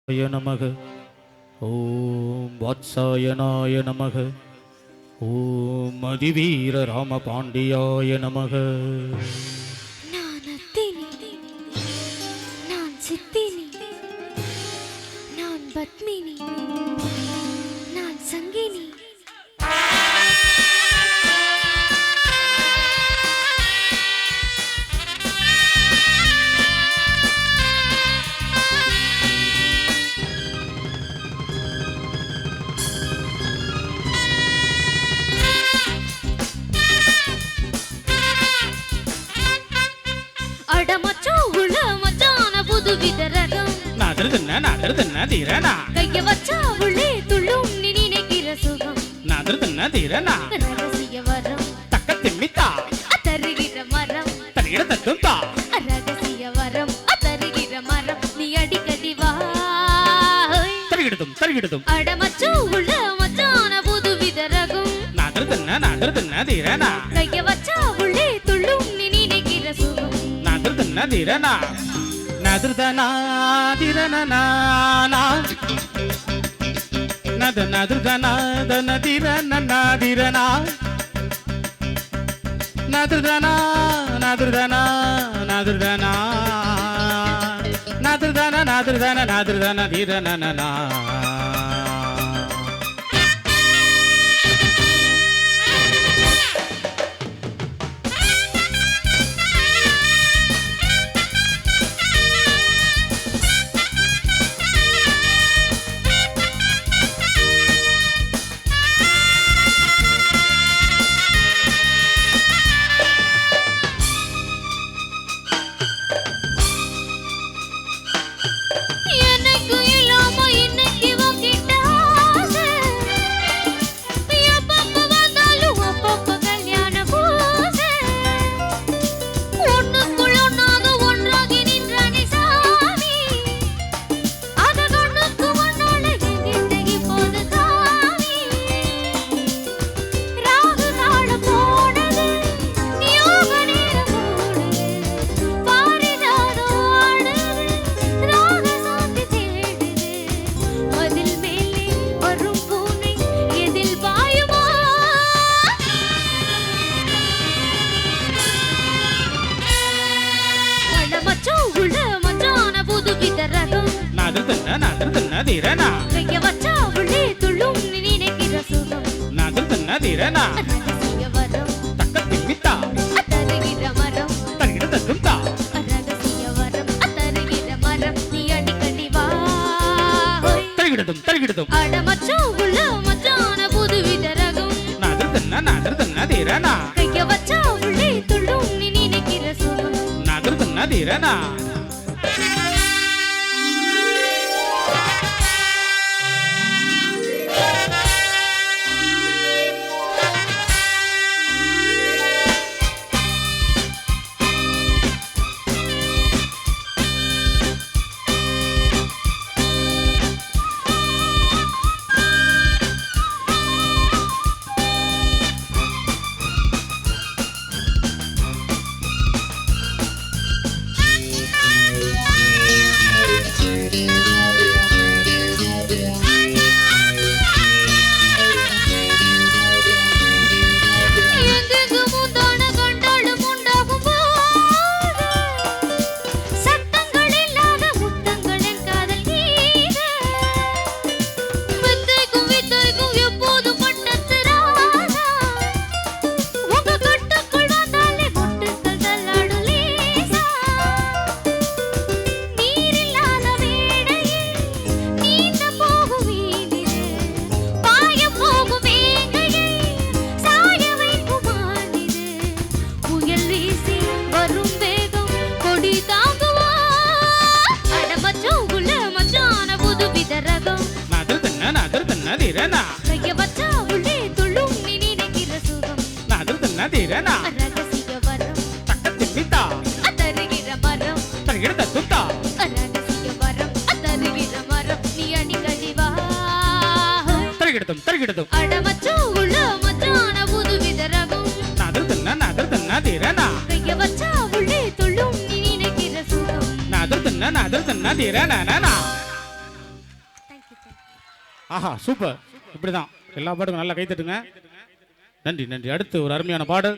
நமக. ஓம் வாத்சாயனாய நமக. ஓம் அதிவீர ராம பாண்டியாய நமக. நான் அத்தினி, நான் சித்தினி, நான் பத்மினி, நான் சங்கினி. கைய வச்சா உள்ளே துள்ளும் நீ நினைக்கிற சுகம். ரகசிய வரம் தருகிற மரம். ரகசிய வரம் தருகிற மரம். நீ அடிக்கடி வா. அடமச்சோ உள்ள மச்சான புதுவித ரகம். கைய வச்சா உள்ளே துள்ளும் நீ நினைக்கிற சுகம். கைய வச்சா உள்ளே துள்ளும் நீ நினைக்கிற சுகம். ரகசிய வரம் தருகிற மரம். ரகசிய வரம் தருகிற மரம். நீ அடிக்கடி வா. அடமச்சோ உள்ள மச்சான புதுவித ரகம். கைய வச்சா உள்ளே துள்ளும் நீ நினைக்கிற சுகம். கைய வச்சா உள்ளே துள்ளும் நீ நினைக்கிற சுகம். ரகசிய வரம் தருகிற மரம். ரகசிய வரம் தருகிற மரம். நீ அடிக்கடி வா. அடமச்சோ உள்ள மச்சான புதுவித ரகம். கைய வச்சா உள்ளே துள்ளும் நீ நினைக்கிற சுகம். ஆஹா சூப்பர். இப்படி தான் எல்லா பாட்டுக்கும் நல்லா கைத்தட்டுங்க. நன்றி நன்றி. அடுத்து ஒரு அருமையான பாடல்.